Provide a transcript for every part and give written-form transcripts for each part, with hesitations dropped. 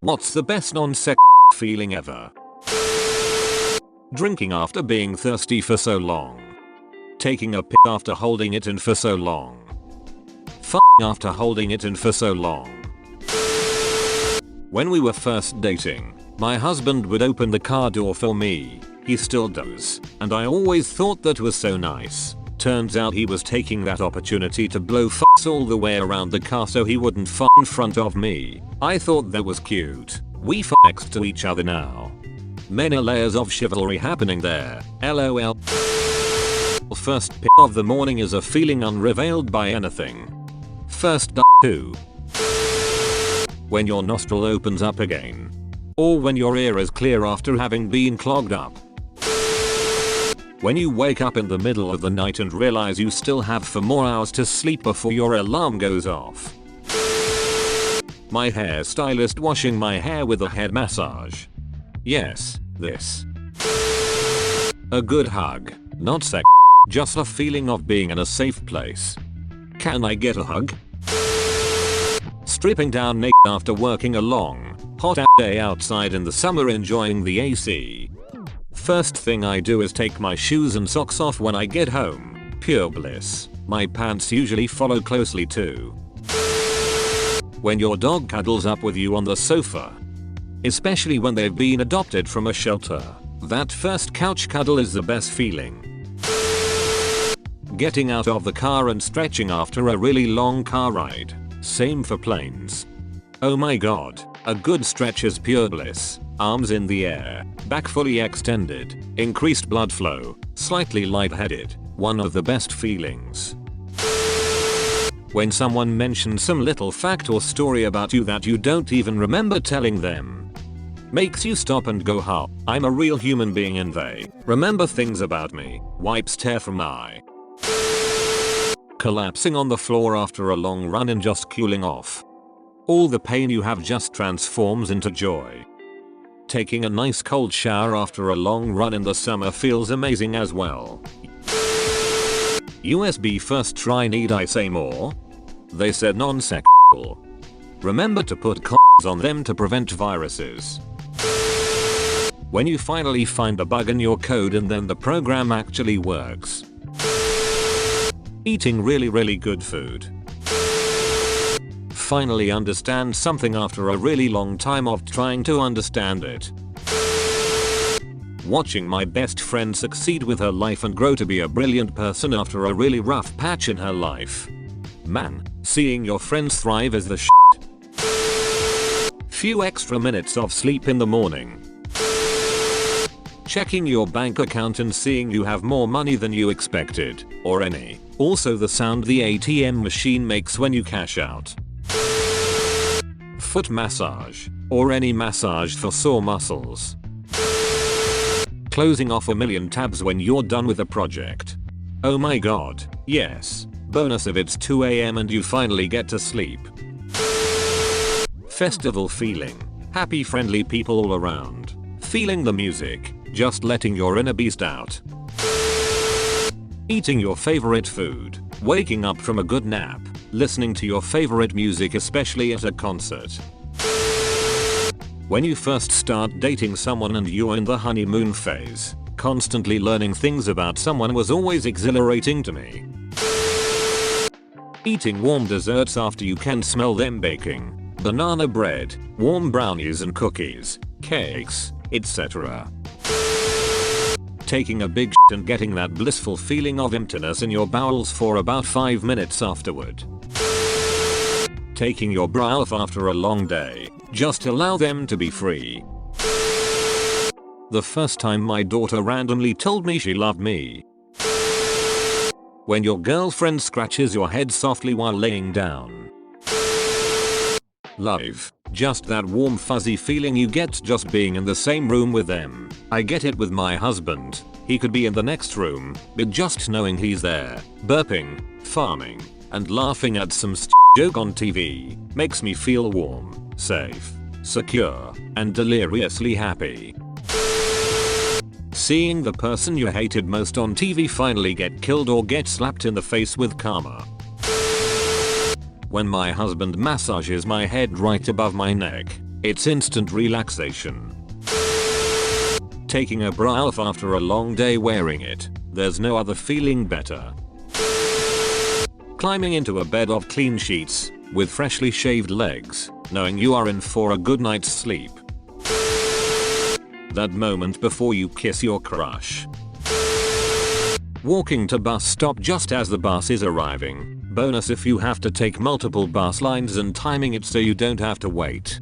What's the best non-sex feeling ever? Drinking after being thirsty for so long. Taking a piss after holding it in for so long. F***ing after holding it in for so long. When we were first dating, my husband would open the car door for me. He still does, and I always thought that was so nice. Turns out he was taking that opportunity to blow f***s all the way around the car so he wouldn't f*** in front of me. I thought that was cute. We f*** next to each other now. Many layers of chivalry happening there. LOL. First piss of the morning is a feeling unrevealed by anything. First d***2. When your nostril opens up again. Or when your ear is clear after having been clogged up. When you wake up in the middle of the night and realize you still have 4 more hours to sleep before your alarm goes off. My hairstylist washing my hair with a head massage. Yes, this. A good hug, not sex, just a feeling of being in a safe place. Can I get a hug? Stripping down naked after working a long, hot day outside in the summer enjoying the AC. First thing I do is take my shoes and socks off when I get home. Pure bliss. My pants usually follow closely too. When your dog cuddles up with you on the sofa. Especially when they've been adopted from a shelter. That first couch cuddle is the best feeling. Getting out of the car and stretching after a really long car ride. Same for planes. Oh my god, a good stretch is pure bliss. Arms in the air, back fully extended, increased blood flow, slightly lightheaded, one of the best feelings. When someone mentions some little fact or story about you that you don't even remember telling them. Makes you stop and go, huh, I'm a real human being and they remember things about me. Wipes tear from eye. Collapsing on the floor after a long run and just cooling off. All the pain you have just transforms into joy. Taking a nice cold shower after a long run in the summer feels amazing as well. USB first try, need I say more? They said non-sexual. Remember to put condoms on them to prevent viruses. When you finally find a bug in your code and then the program actually works. Eating really good food. Finally understand something after a really long time of trying to understand it. Watching my best friend succeed with her life and grow to be a brilliant person after a really rough patch in her life. Man, seeing your friends thrive is the shit. Few extra minutes of sleep in the morning. Checking your bank account and seeing you have more money than you expected, or any. Also the sound the ATM machine makes when you cash out. Foot massage, or any massage for sore muscles. Closing off a million tabs when you're done with a project. Oh my god, yes. Bonus if it's 2 AM and you finally get to sleep. Festival feeling. Happy friendly people all around. Feeling the music, just letting your inner beast out. Eating your favorite food, waking up from a good nap, listening to your favorite music especially at a concert. When you first start dating someone and you're in the honeymoon phase, constantly learning things about someone was always exhilarating to me. Eating warm desserts after you can smell them baking. Banana bread, warm brownies and cookies, cakes, etc. Taking a big shit and getting that blissful feeling of emptiness in your bowels for about 5 minutes afterward. Taking your bra off after a long day, just allow them to be free. The first time my daughter randomly told me she loved me. When your girlfriend scratches your head softly while laying down. Love, just that warm fuzzy feeling you get just being in the same room with them. I get it with my husband. He could be in the next room, but just knowing he's there, burping, farming, and laughing at some joke on TV makes me feel warm, safe, secure, and deliriously happy. Seeing the person you hated most on TV finally get killed or get slapped in the face with karma. When my husband massages my head right above my neck, It's instant relaxation. Taking a bra off after a long day wearing it. There's no other feeling better. Climbing into a bed of clean sheets with freshly shaved legs, knowing you are in for a good night's sleep. That moment before you kiss your crush. Walking to bus stop just as the bus is arriving. Bonus if you have to take multiple bus lines and timing it so you don't have to wait.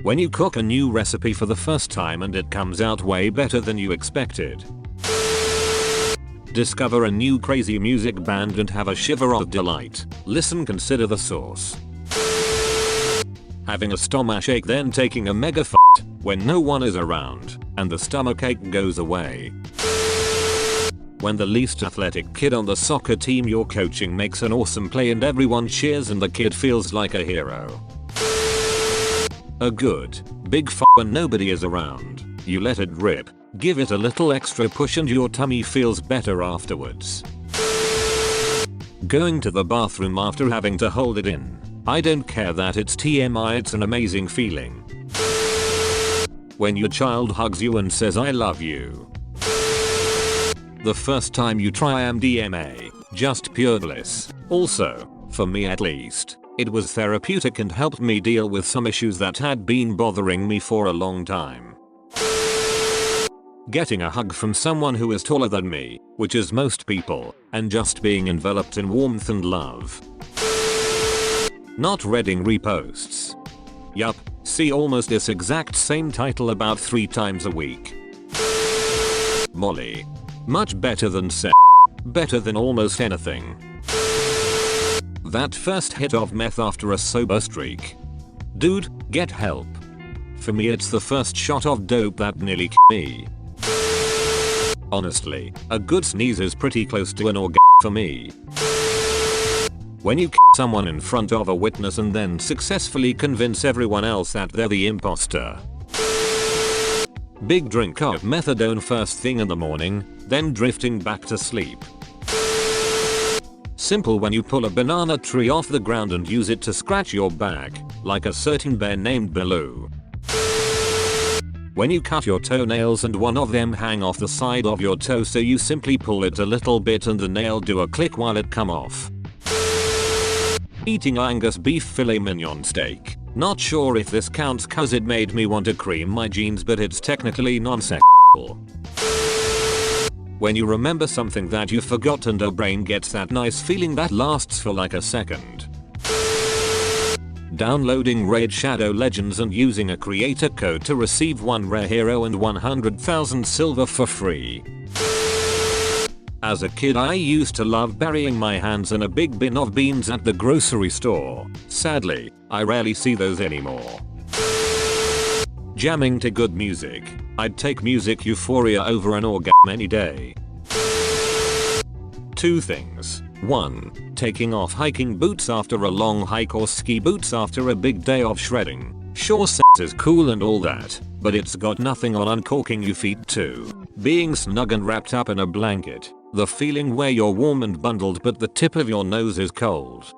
When you cook a new recipe for the first time and it comes out way better than you expected. Discover a new crazy music band and have a shiver of delight. Listen, consider the source. Having a stomachache then taking a mega f*** when no one is around and the stomachache goes away. When the least athletic kid on the soccer team you're coaching makes an awesome play and everyone cheers and the kid feels like a hero. A good, big f*** when nobody is around. You let it rip, give it a little extra push and your tummy feels better afterwards. Going to the bathroom after having to hold it in. I don't care that it's TMI, it's an amazing feeling. When your child hugs you and says I love you. The first time you try MDMA, just pure bliss. Also, for me at least, it was therapeutic and helped me deal with some issues that had been bothering me for a long time. Getting a hug from someone who is taller than me, which is most people, and just being enveloped in warmth and love. Not reading reposts. Yup, see almost this exact same title about 3 times a week. Molly. Much better than sex. Better than almost anything. That first hit of meth after a sober streak. Dude, get help. For me it's the first shot of dope that nearly killed me. Honestly, a good sneeze is pretty close to an orgasm for me. When you kill someone in front of a witness and then successfully convince everyone else that they're the imposter. Big drink of methadone first thing in the morning, then drifting back to sleep. Simple when you pull a banana tree off the ground and use it to scratch your back, like a certain bear named Baloo. When you cut your toenails and one of them hang off the side of your toe so you simply pull it a little bit and the nail do a click while it come off. Eating Angus beef filet mignon steak. Not sure if this counts cause it made me want to cream my jeans but it's technically non-sexual. When you remember something that you forgot and your brain gets that nice feeling that lasts for like a second. Downloading Raid Shadow Legends and using a creator code to receive 1 rare hero and 100,000 silver for free. As a kid I used to love burying my hands in a big bin of beans at the grocery store. Sadly, I rarely see those anymore. Jamming to good music. I'd take music euphoria over an orgasm any day. 2 things. 1. Taking off hiking boots after a long hike or ski boots after a big day of shredding. Sure, sex is cool and all that, but it's got nothing on uncorking your feet. 2. Being snug and wrapped up in a blanket. The feeling where you're warm and bundled but the tip of your nose is cold.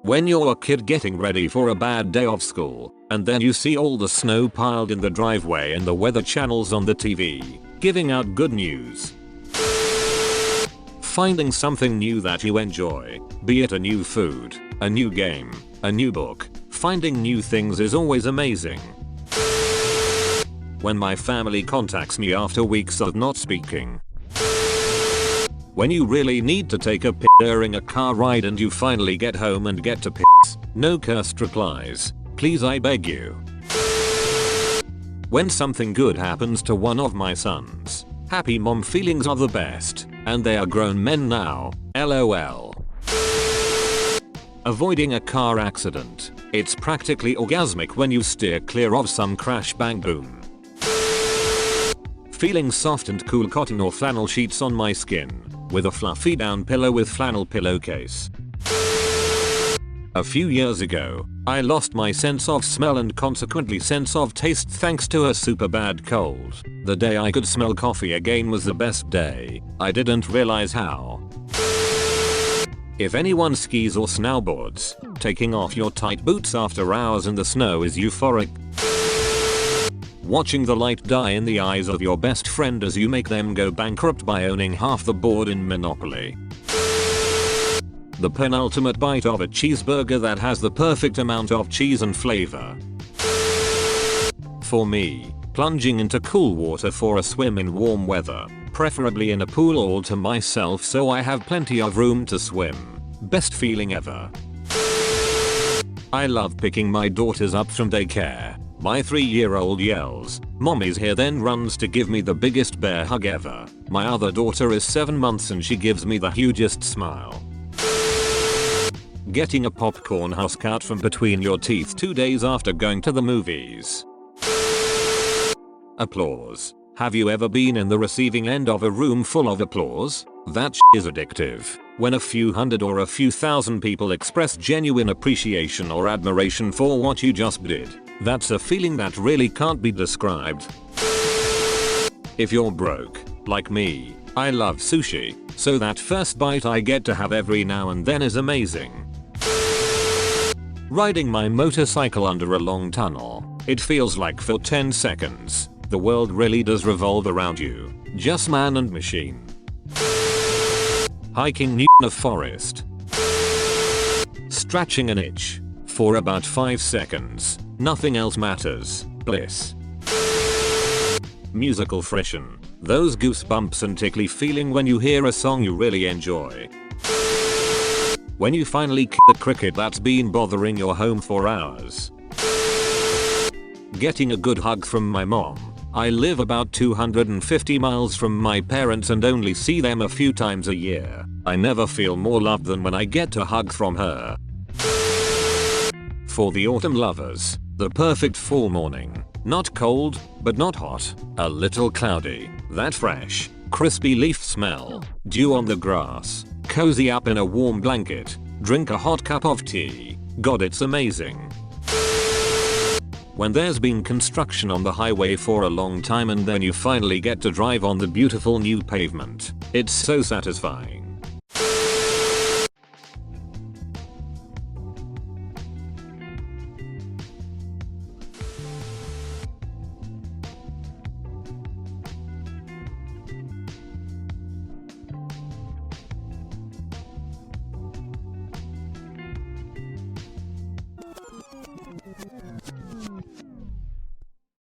When you're a kid getting ready for a bad day of school, and then you see all the snow piled in the driveway and the weather channels on the TV, giving out good news. Finding something new that you enjoy, be it a new food, a new game, a new book, finding new things is always amazing. When my family contacts me after weeks of not speaking. When you really need to take a piss during a car ride and you finally get home and get to piss. No cursed replies. Please I beg you. When something good happens to one of my sons. Happy mom feelings are the best. And they are grown men now. LOL. Avoiding a car accident. It's practically orgasmic when you steer clear of some crash bang boom. Feeling soft and cool cotton or flannel sheets on my skin. With a fluffy down pillow with flannel pillowcase. A few years ago, I lost my sense of smell and consequently sense of taste thanks to a super bad cold. The day I could smell coffee again was the best day. I didn't realize how. If anyone skis or snowboards, taking off your tight boots after hours in the snow is euphoric. Watching the light die in the eyes of your best friend as you make them go bankrupt by owning half the board in Monopoly. The penultimate bite of a cheeseburger that has the perfect amount of cheese and flavor. For me, plunging into cool water for a swim in warm weather, preferably in a pool all to myself so I have plenty of room to swim. Best feeling ever. I love picking my daughters up from daycare. My 3-year-old yells, "Mommy's here," then runs to give me the biggest bear hug ever. My other daughter is 7 months and she gives me the hugest smile. Getting a popcorn husk out from between your teeth 2 days after going to the movies. Applause. Have you ever been in the receiving end of a room full of applause? That is addictive. When a few hundred or a few thousand people express genuine appreciation or admiration for what you just did. That's a feeling that really can't be described. If you're broke, like me, I love sushi, so that first bite I get to have every now and then is amazing. Riding my motorcycle under a long tunnel, it feels like for 10 seconds, the world really does revolve around you, just man and machine. Hiking in a forest. Scratching an itch. For about 5 seconds, nothing else matters. Bliss. Musical frisson. Those goosebumps and tickly feeling when you hear a song you really enjoy. When you finally kill a cricket that's been bothering your home for hours. Getting a good hug from my mom. I live about 250 miles from my parents and only see them a few times a year. I never feel more loved than when I get a hug from her. For the autumn lovers, the perfect fall morning. Not cold, but not hot. A little cloudy. That fresh, crispy leaf smell. Dew on the grass. Cozy up in a warm blanket. Drink a hot cup of tea. God, it's amazing. When there's been construction on the highway for a long time and then you finally get to drive on the beautiful new pavement. It's so satisfying.